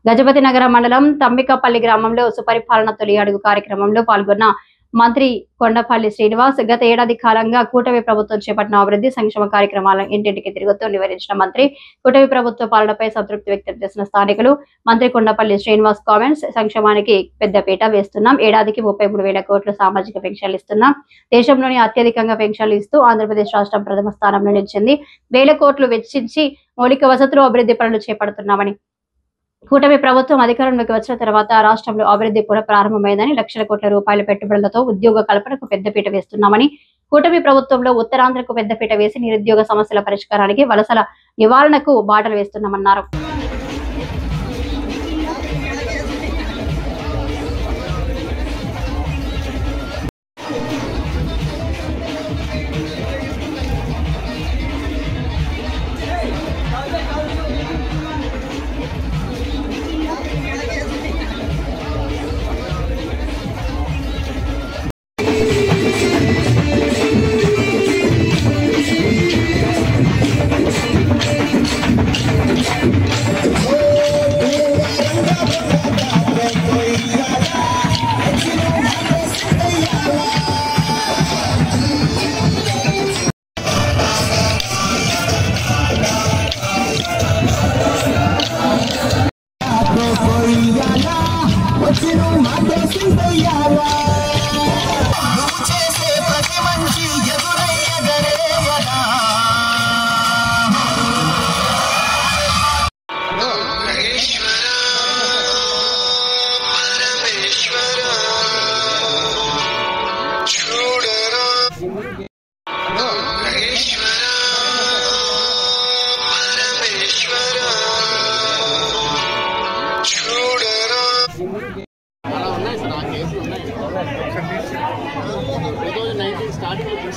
గజపతి నగర మండలం తమ్మికపల్లి గ్రామంలో సుపరిపాలన తొలి అడుగు కార్యక్రమంలో పాల్గొన్న మంత్రి కొండపల్లి శ్రీనివాస్ గత ఏడాది కాలంగా కూటమి ప్రభుత్వం చేపట్టిన అభివృద్ధి సంక్షేమ కార్యక్రమాలను ఇంటింటికి తిరుగుతూ వివరించిన మంత్రి కూటమి ప్రభుత్వ పాలనపై సంతృప్తి వ్యక్తం చేసిన స్థానికులు మంత్రి కొండపల్లి శ్రీనివాస్ కామెంట్స్ సంక్షేమానికి పెద్దపీట వేస్తున్నాం. ఏడాదికి 33,000 కోట్ల సామాజిక పెన్షన్లు ఇస్తున్నాం. దేశంలోని అత్యధికంగా పెన్షన్లు ఇస్తూ ఆంధ్రప్రదేశ్ రాష్ట్రం ప్రథమ స్థానంలో నిలిచింది. 1,000 కోట్లు వెచ్చించి మౌలిక వసతులు అభివృద్ధి పనులు చేపడుతున్నామని కూటమి ప్రభుత్వం అధికారంలోకి వచ్చిన తర్వాత రాష్ట్రంలో అభివృద్ధి కూడా ప్రారంభమైందని లక్షల కోట్ల రూపాయల పెట్టుబడులతో ఉద్యోగ కల్పనకు పెద్దపీట వేస్తున్నామని కూటమి ప్రభుత్వంలో ఉత్తరాంధ్రకు పెద్దపీట వేసి నిరుద్యోగ సమస్యల పరిష్కారానికి వలసల నివారణకు బాటలు వేస్తున్నామన్నారు.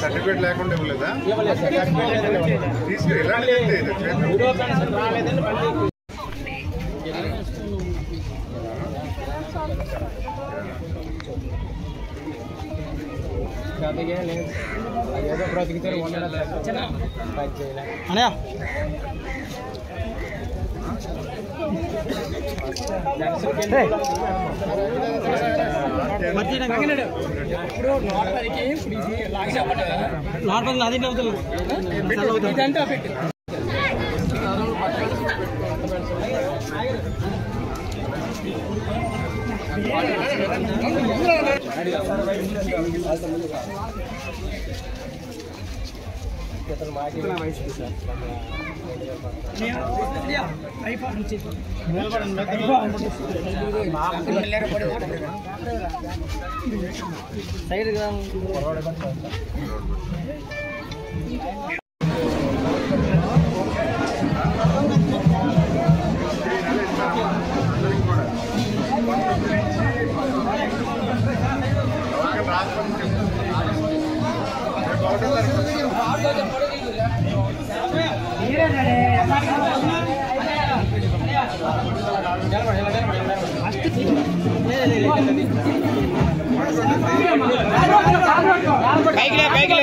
సర్టిఫికేట్ లేకుండా ఇవ్వలేదా? పైకి